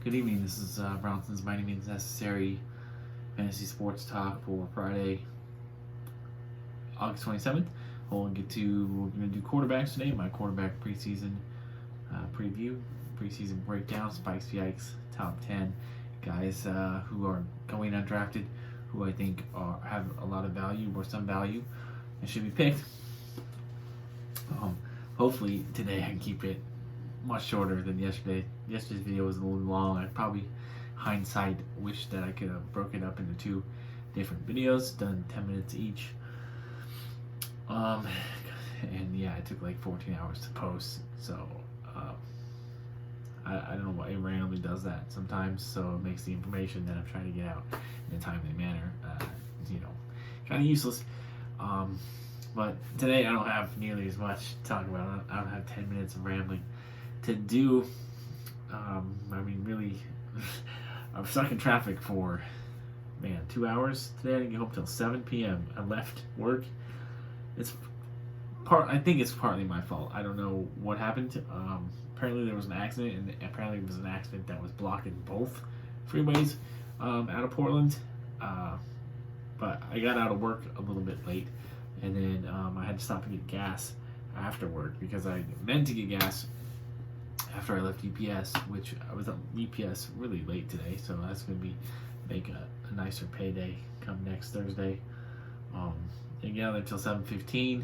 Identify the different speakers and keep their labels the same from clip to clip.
Speaker 1: Good evening. This is Bronson's Mighty Means Necessary Fantasy Sports Talk for Friday, August 27th. We're going to do quarterbacks today. My quarterback preseason preview, preseason breakdown, spikes, yikes, top 10 guys who are going undrafted, who I think have a lot of value or some value and should be picked. Hopefully today I can keep it much shorter than yesterday. Yesterday's video was a little long. I probably, hindsight, wish that I could have broken it up into two different videos, done 10 minutes each. And yeah, it took like 14 hours to post, so I don't know why it randomly does that sometimes, so it makes the information that I'm trying to get out in a timely manner, kind of useless. But today I don't have nearly as much to talk about. I don't have 10 minutes of rambling to do. Really, I was stuck in traffic for, 2 hours today. I didn't get home till 7 p.m. I left work. I think it's partly my fault. I don't know what happened. Apparently there was an accident, and apparently it was an accident that was blocking both freeways out of Portland. But I got out of work a little bit late, and then I had to stop and get gas after work because I meant to get gas after I left UPS, which I was at UPS really late today, so that's going to make a nicer payday come next Thursday. Didn't get out there until 7:15.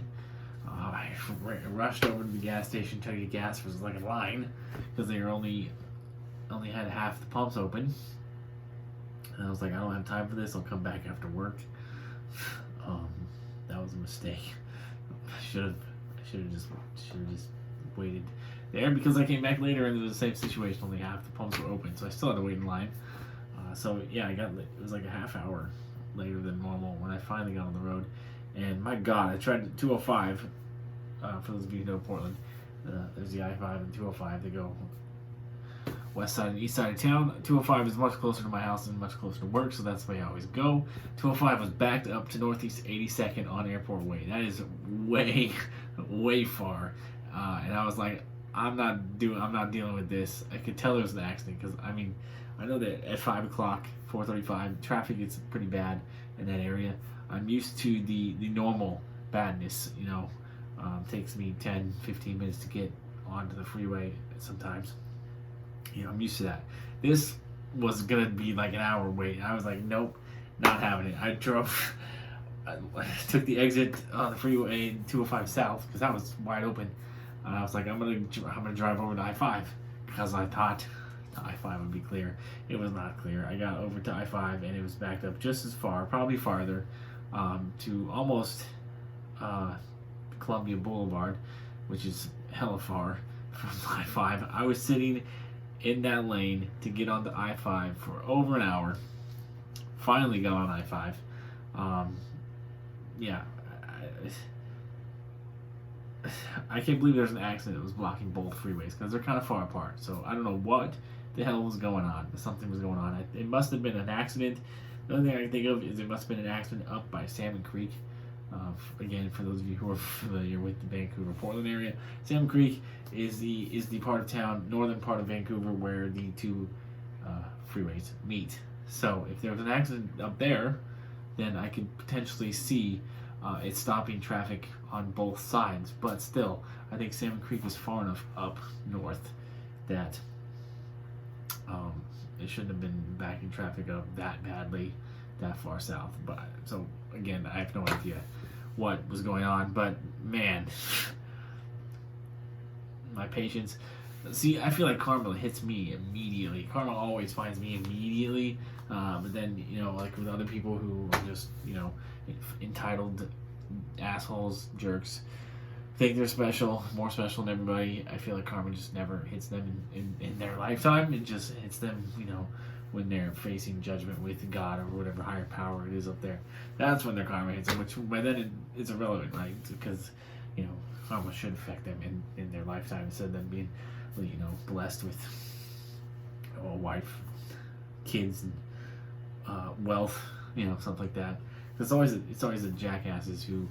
Speaker 1: I rushed over to the gas station to get gas. It was like a line because they only had half the pumps open, and I was like, I don't have time for this. I'll come back after work. That was a mistake. I should have just waited there because I came back later and it was the same situation. Only half the pumps were open, so I still had to wait in line. So yeah, it was like a half hour later than normal when I finally got on the road. And my God, I tried 205. For those of you who know Portland, there's the I-5 and 205. They go west side and east side of town. 205 is much closer to my house and much closer to work, so that's the way I always go. 205 was backed up to Northeast 82nd on Airport Way. That is way, way far. And I was like, I'm not dealing with this. I could tell there was an accident because I know that at 5 o'clock, 4:35, traffic gets pretty bad in that area. I'm used to the normal badness, takes me 10, 15 minutes to get onto the freeway sometimes. I'm used to that. This was going to be like an hour wait. I was like, nope, not having it. I took the exit on the freeway 205 South because that was wide open. I was like, I'm gonna drive over to I-5 because I thought the I-5 would be clear. It was not clear. I got over to I-5 and it was backed up just as far, probably farther, to almost Columbia Boulevard, which is hella far from I-5. I was sitting in that lane to get onto I-5 for over an hour. Finally got on I-5. I can't believe there's an accident that was blocking both freeways because they're kind of far apart. So I don't know what the hell was going on. Something was going on. It must have been an accident. The only thing I can think of is it must have been an accident up by Salmon Creek. Again, for those of you who are familiar with the Vancouver-Portland area, Salmon Creek is the part of town, northern part of Vancouver, where the two freeways meet. So if there was an accident up there, then I could potentially see it stopping traffic on both sides. But still, I think Salmon Creek is far enough up north that it shouldn't have been backing traffic up that badly that far south. But so again, I have no idea what was going on, but man, my patience. See, I feel like karma hits me immediately. Karma always finds me immediately, but then like with other people who are just entitled assholes, jerks, think they're special, more special than everybody. I feel like karma just never hits them in their lifetime. It just hits them, when they're facing judgment with God or whatever higher power it is up there. That's when their karma hits them, which by then it's irrelevant, right? Because, karma should affect them in their lifetime instead of them being, blessed with a wife, kids, and wealth, something like that. It's always the jackasses who,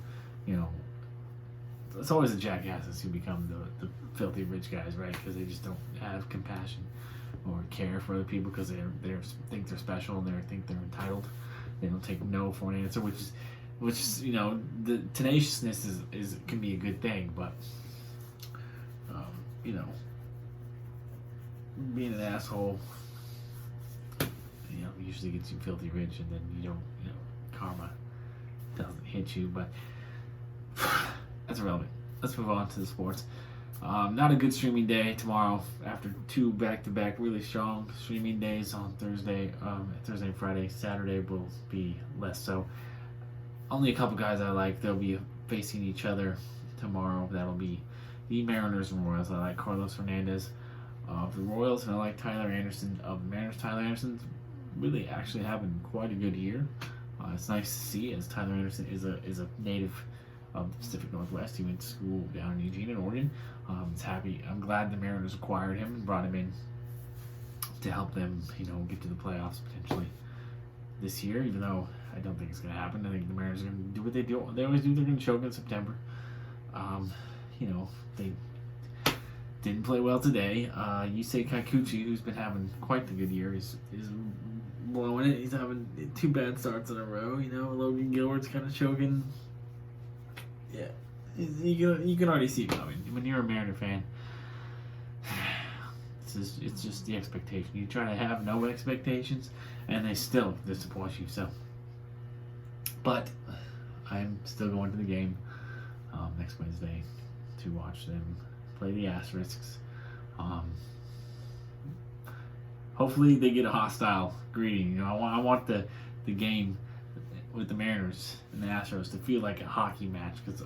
Speaker 1: it's always the jackasses who become the filthy rich guys, right? Because they just don't have compassion or care for other people because they think they're special and they think they're entitled. They don't take no for an answer, which is the tenaciousness is can be a good thing, but being an asshole usually gets you filthy rich, and then you don't karma doesn't hit you. But that's irrelevant. Let's move on to the sports. Not a good streaming day tomorrow after 2 back-to-back really strong streaming days on Thursday and Friday. Saturday will be less so. Only a couple guys I like. They'll be facing each other tomorrow. That'll be the Mariners and Royals. I like Carlos Hernandez of the Royals, and I like Tyler Anderson of the Mariners. Tyler Anderson's really actually having quite a good year. It's nice to see, as Tyler Anderson is a native of the Pacific Northwest. He went to school down in Eugene in Oregon. I'm glad the Mariners acquired him and brought him in to help them, get to the playoffs potentially this year. Even though I don't think it's going to happen. I think the Mariners are going to do what they do. They always do. They're going to choke in September. They didn't play well today. Yusei Kikuchi, who's been having quite the good year, is blowing it. He's having 2 bad starts in a row. Logan Gilbert's kind of choking. Yeah, you can already see it coming. When you're a Mariner fan, it's just the expectation. You try to have no expectations, and they still disappoint you. So, but I'm still going to the game next Wednesday to watch them play the Asterisks. Hopefully they get a hostile greeting. I want the game with the Mariners and the Astros to feel like a hockey match, because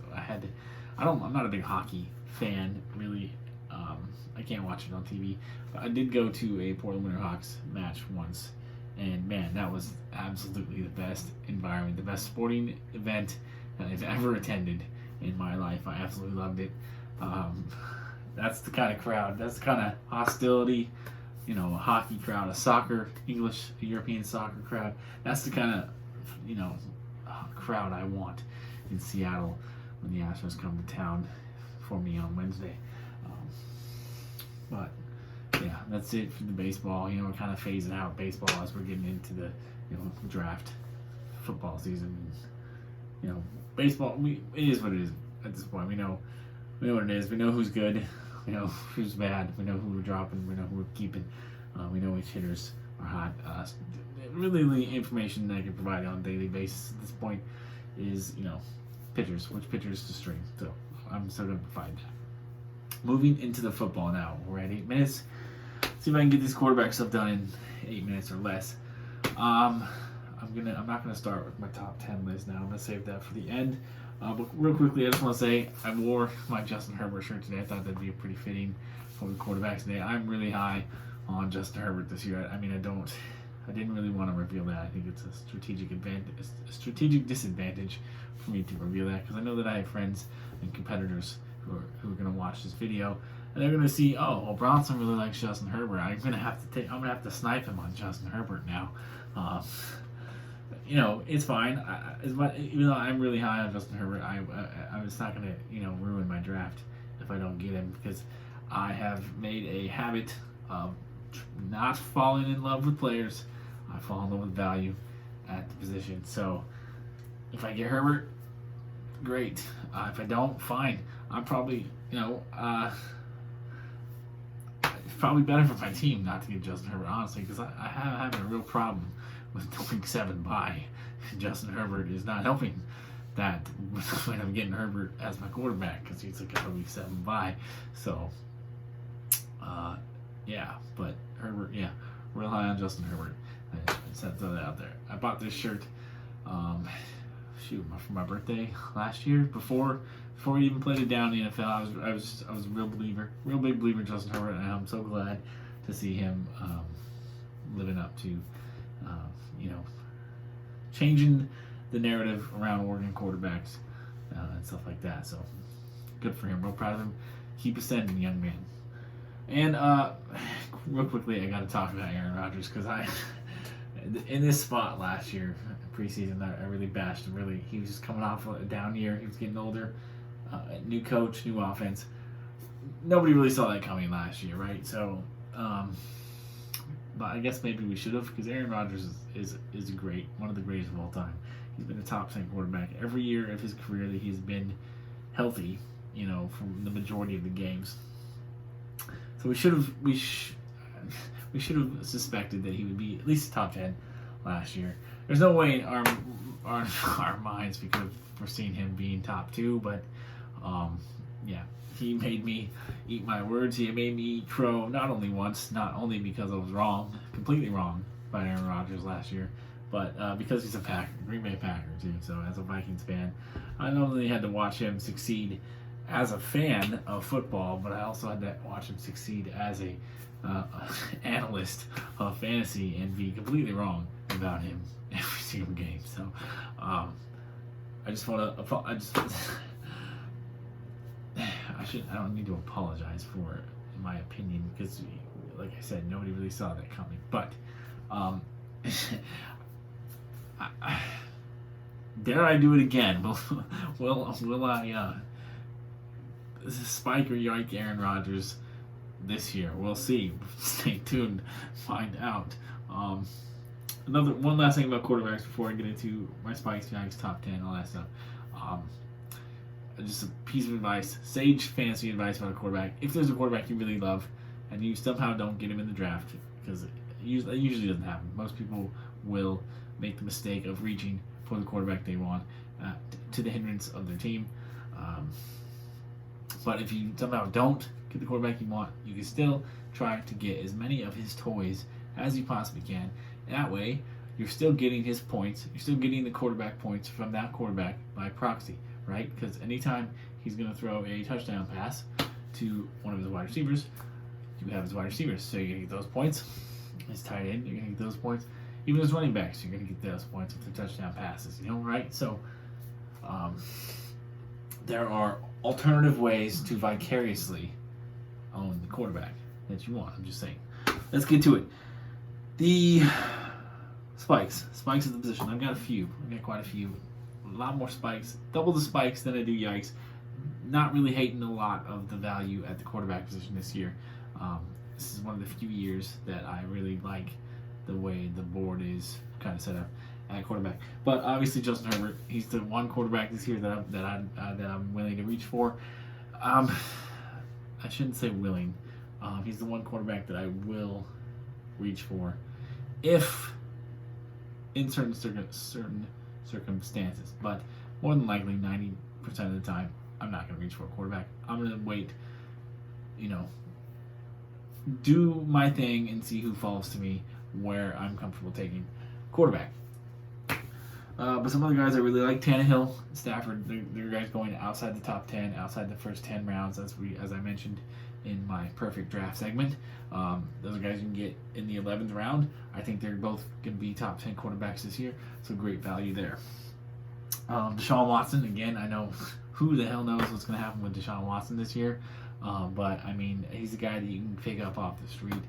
Speaker 1: I'm not a big hockey fan really. I can't watch it on TV, but I did go to a Portland Winterhawks match once, and man, that was absolutely the best environment, the best sporting event that I've ever attended in my life. I absolutely loved it. That's the kind of crowd, that's the kind of hostility, a hockey crowd, a European soccer crowd. That's the kind of, crowd I want in Seattle when the Astros come to town for me on Wednesday. But yeah, that's it for the baseball. We're kind of phasing out baseball as we're getting into the draft football season. Baseball, it is what it is at this point. We know what it is. We know who's good. We know who's bad. We know who we're dropping. We know who we're keeping. We know which hitters are hot. Really, the information that I can provide on a daily basis at this point is, pitchers, which pitchers to string. So I'm still going to provide that. Moving into the football now. We're at 8 minutes. See if I can get this quarterback stuff done in 8 minutes or less. I'm not gonna start with my top 10 list now. I'm gonna save that for the end. But real quickly, I just want to say I wore my Justin Herbert shirt today. I thought that'd be pretty fitting for the quarterbacks today. I'm really high on Justin Herbert this year. I didn't really want to reveal that. I think it's a strategic disadvantage for me to reveal that, because I know that I have friends and competitors who are going to watch this video, and they're going to see, oh, well, Bronson really likes Justin Herbert. I'm going to have to snipe him on Justin Herbert now. It's fine. Even though I'm really high on Justin Herbert, it's not going to ruin my draft if I don't get him, because I have made a habit of not falling in love with players. I fall in love with value at the position. So if I get Herbert, great. If I don't, fine. I'm probably, it's probably better for my team not to get Justin Herbert, honestly, because I have having a real problem with the Week 7 bye. Justin Herbert is not helping that when I'm getting Herbert as my quarterback, because he's like a Week 7 bye. So, but Herbert, real high on Justin Herbert. I set that out there. I bought this shirt, for my birthday last year, before he even played it down in the NFL. I was a real big believer in Justin Herbert, and I'm so glad to see him living up to, changing the narrative around Oregon quarterbacks and stuff like that. So good for him. Real proud of him. Keep ascending, young man. And real quickly, I got to talk about Aaron Rodgers, because in this spot last year, preseason, I really bashed him. Really, he was just coming off a down year. He was getting older. new coach, new offense. Nobody really saw that coming last year, right? So, but I guess maybe we should have, because Aaron Rodgers is great, one of the greatest of all time. He's been a top 10 quarterback every year of his career that he's been healthy, from the majority of the games. So we should have suspected that he would be at least top 10 last year. There's no way in our minds we could have foreseen him being top 2, but yeah, he made me eat my words. He made me eat crow not only once, not only because I was wrong, completely wrong about Aaron Rodgers last year, but because he's a Green Bay Packer too. So as a Vikings fan, I not only had to watch him succeed as a fan of football, but I also had to watch him succeed as a analyst of fantasy and be completely wrong about him every single game. So I don't need to apologize for it, in my opinion, because, like I said, nobody really saw that coming. But dare I do it again? Will I spike or yike Aaron Rodgers this year? We'll see. Stay tuned. Find out. One last thing about quarterbacks before I get into my spikes, yikes, top 10, all that stuff. Just a piece of advice, sage fantasy advice about a quarterback. If there's a quarterback you really love and you somehow don't get him in the draft, because it usually doesn't happen. Most people will make the mistake of reaching for the quarterback they want to the hindrance of their team. But if you somehow don't get the quarterback you want, you can still try to get as many of his toys as you possibly can. That way, you're still getting his points. You're still getting the quarterback points from that quarterback by proxy, right? Because anytime he's going to throw a touchdown pass to one of his wide receivers, you have his wide receivers. So you're going to get those points. His tight end, you're going to get those points. Even his running backs, you're going to get those points with the touchdown passes, right? So there are alternative ways to vicariously own the quarterback that you want. I'm just saying. Let's get to it. The spikes at the position. I've got a few. I've got quite a few. A lot more spikes. Double the spikes than I do yikes. Not really hating a lot of the value at the quarterback position this year. This is one of the few years that I really like the way the board is kind of set up at quarterback. But obviously Justin Herbert, he's the one quarterback this year that I'm willing to reach for. I shouldn't say willing. He's the one quarterback that I will reach for if in certain circumstances. But more than likely, 90% of the time, I'm not going to reach for a quarterback. I'm going to wait, do my thing and see who falls to me where I'm comfortable taking quarterback. But some other guys I really like, Tannehill, Stafford, they're guys going outside the top 10, outside the first 10 rounds, as I mentioned in my perfect draft segment. Those are guys you can get in the 11th round. I think they're both going to be top 10 quarterbacks this year, so great value there. Deshaun Watson, again, I know who the hell knows what's going to happen with Deshaun Watson this year, but I mean, he's a guy that you can pick up off the street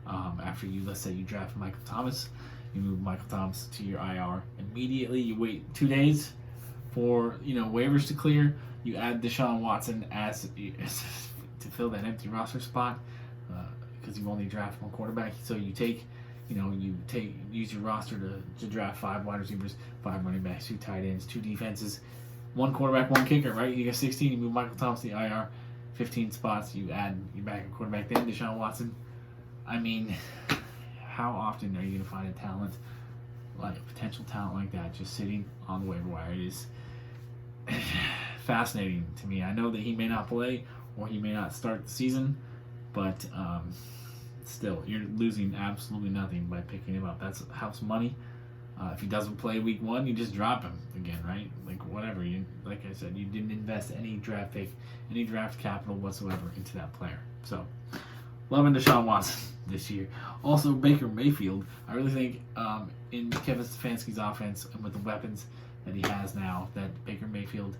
Speaker 1: after let's say you draft Michael Thomas. You move Michael Thomas to your IR immediately. You wait 2 days for waivers to clear. You add Deshaun Watson as to fill that empty roster spot because you've only drafted one quarterback. So you use your roster to draft 5 wide receivers, 5 running backs, 2 tight ends, 2 defenses, 1 quarterback, 1 kicker. Right? You got 16. You move Michael Thomas to the IR, 15 spots. You add your backup quarterback, then Deshaun Watson. I mean, how often are you going to find a talent, like a potential talent like that, just sitting on the waiver wire? It is fascinating to me. I know that he may not play or he may not start the season, but still, you're losing absolutely nothing by picking him up. That's house money. If he doesn't play week 1, you just drop him again, right? Like whatever. Like I said, you didn't invest any draft pick, any draft capital whatsoever into that player. So, loving Deshaun Watson this year. Also, Baker Mayfield. I really think in Kevin Stefanski's offense and with the weapons that he has now, that Baker Mayfield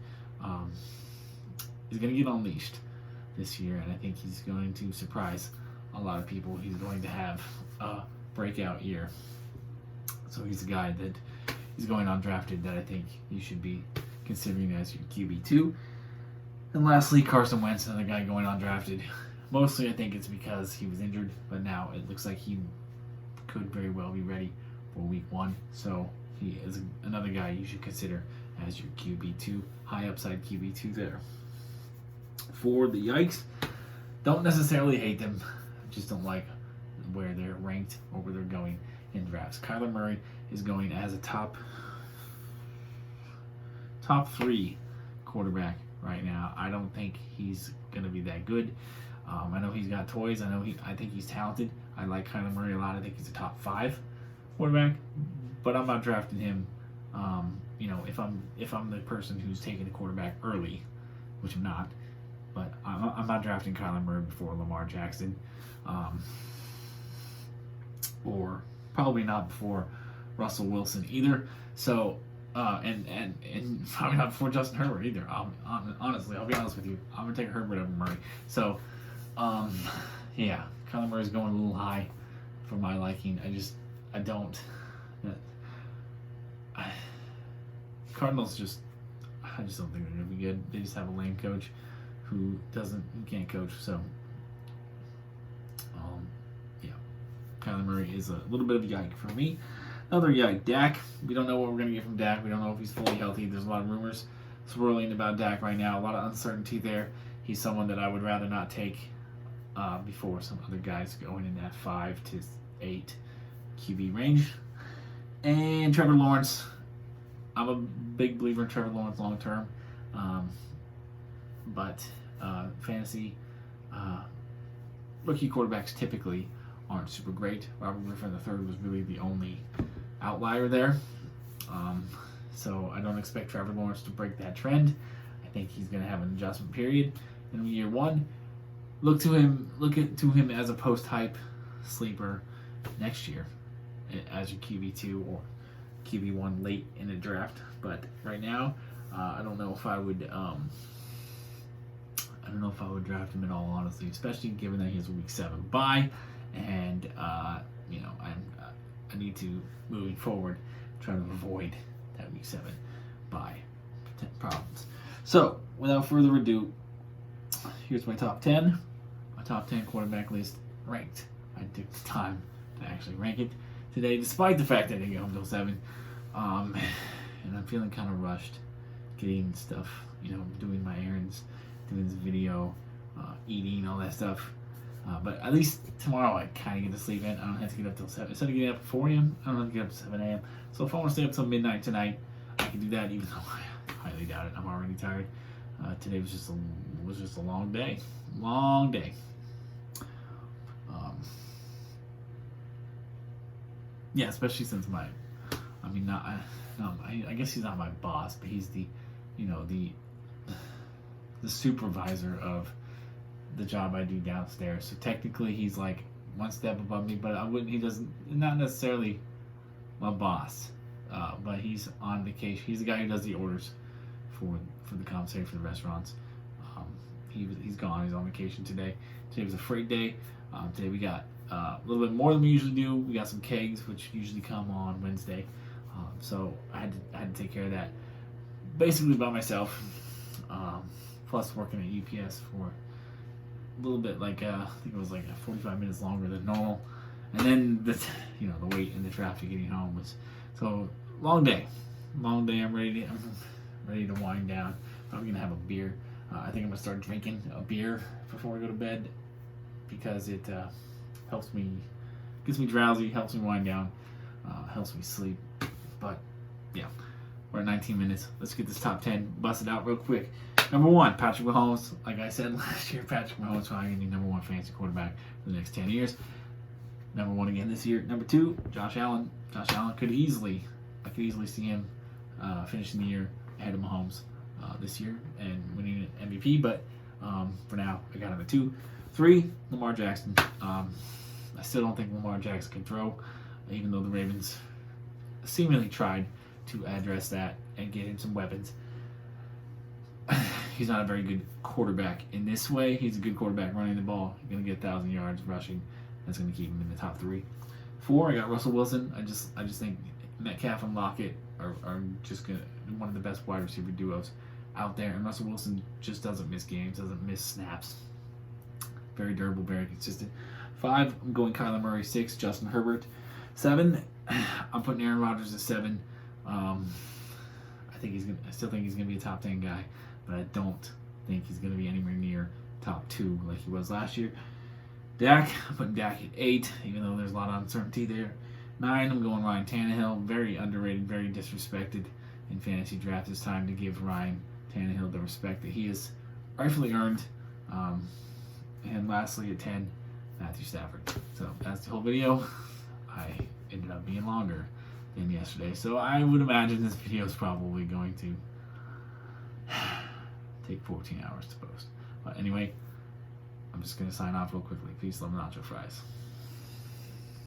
Speaker 1: is going to get unleashed this year, and I think he's going to surprise a lot of people. He's going to have a breakout year. So he's a guy that is going undrafted that I think you should be considering as your QB2. And lastly, Carson Wentz, another guy going undrafted. Mostly, I think it's because he was injured, but now it looks like he could very well be ready for week 1. So he is another guy you should consider as your QB2, high upside QB2 there. For the Yikes, don't necessarily hate them, just don't like where they're ranked or where they're going in drafts. Kyler Murray is going as a top 3 quarterback right now. I don't think he's going to be that good. I know he's got toys. I think he's talented. I like Kyler Murray a lot. I think he's a top 5 quarterback, but I'm not drafting him. If I'm the person who's taking the quarterback early, which I'm not, but I'm not drafting Kyler Murray before Lamar Jackson, or probably not before Russell Wilson either. So, and probably not before Justin Herbert either. Honestly, I'll be honest with you. I'm gonna take Herbert over Murray. So, yeah, Kyler Murray's going a little high for my liking. I don't. Cardinals I just don't think they're gonna be good. They just have a lame coach who can't coach. So, yeah, Kyler Murray is a little bit of a yike for me. Another yike, Dak. We don't know what we're gonna get from Dak. We don't know if he's fully healthy. There's a lot of rumors swirling about Dak right now. A lot of uncertainty there. He's someone that I would rather not take before some other guys going in that 5 to 8 QB range. And Trevor Lawrence. I'm a big believer in Trevor Lawrence long term, but fantasy rookie quarterbacks typically aren't super great. Robert Griffin III was really the only outlier there, so I don't expect Trevor Lawrence to break that trend. I think he's going to have an adjustment period in year 1. Look to him as a post-hype sleeper next year as your QB2 or QB1 late in the draft. But right now, I don't know if I would draft him in all honesty, especially given that he has a week 7 bye, and I need to, moving forward, try to avoid that week 7 bye problems. So without further ado, here's my top 10. My top 10 quarterback list ranked. I took the time to actually rank it today, despite the fact that I didn't get home till 7. And I'm feeling kind of rushed, getting stuff, doing my errands, doing this video, eating, all that stuff. But at least tomorrow I kind of get to sleep in. I don't have to get up till 7. Instead of getting up at 4 a.m., I don't have to get up at 7 a.m. So if I want to stay up till midnight tonight, I can do that, even though I highly doubt it. I'm already tired. Today was just a long day. Long day. Yeah, especially since I guess he's not my boss, but he's the supervisor of the job I do downstairs. So technically he's like one step above me, but not necessarily my boss. But he's on vacation. He's the guy who does the orders for the commissary for the restaurants. He's gone. He's on vacation today. Today was a freight day. Today we got a little bit more than we usually do. We got some kegs, which usually come on Wednesday. So I had to take care of that basically by myself. Plus working at UPS for a little bit, I think it was 45 minutes longer than normal. And then the wait and the traffic getting home was so long day. I'm ready to wind down. I'm gonna have a beer. I think I'm gonna start drinking a beer before I go to bed because it helps me, gets me drowsy, helps me wind down, helps me sleep. But yeah, we're at 19 minutes. Let's get this top 10 busted out real quick. Number 1, Patrick Mahomes. Like I said last year, Patrick Mahomes is probably going to be number 1 fantasy quarterback for the next 10 years. Number 1 again this year. Number 2, Josh Allen. Josh Allen I could easily see him finishing the year ahead of Mahomes this year and winning an MVP. But for now, I got him at 2. 3, Lamar Jackson. I still don't think Lamar Jackson can throw, even though the Ravens seemingly tried to address that and get him some weapons. He's not a very good quarterback in this way. He's a good quarterback running the ball. He's going to get 1,000 yards rushing. That's going to keep him in the top 3. 4, I got Russell Wilson. I just think Metcalf and Lockett are just one of the best wide receiver duos out there, and Russell Wilson just doesn't miss games, doesn't miss snaps. Very durable, very consistent. 5, I'm going Kyler Murray. 6, Justin Herbert. 7, I'm putting Aaron Rodgers at 7. I still think he's gonna be a top 10 guy, but I don't think he's gonna be anywhere near top 2 like he was last year. Dak, I'm putting Dak at 8, even though there's a lot of uncertainty there. 9, I'm going Ryan Tannehill. Very underrated, very disrespected in fantasy draft. It's time to give Ryan Tannehill the respect that he has rightfully earned. And lastly, at 10, Matthew Stafford. So that's the whole video. I ended up being longer than yesterday, so I would imagine this video is probably going to take 14 hours to post. But anyway, I'm just going to sign off real quickly. Peace, love, and nacho fries.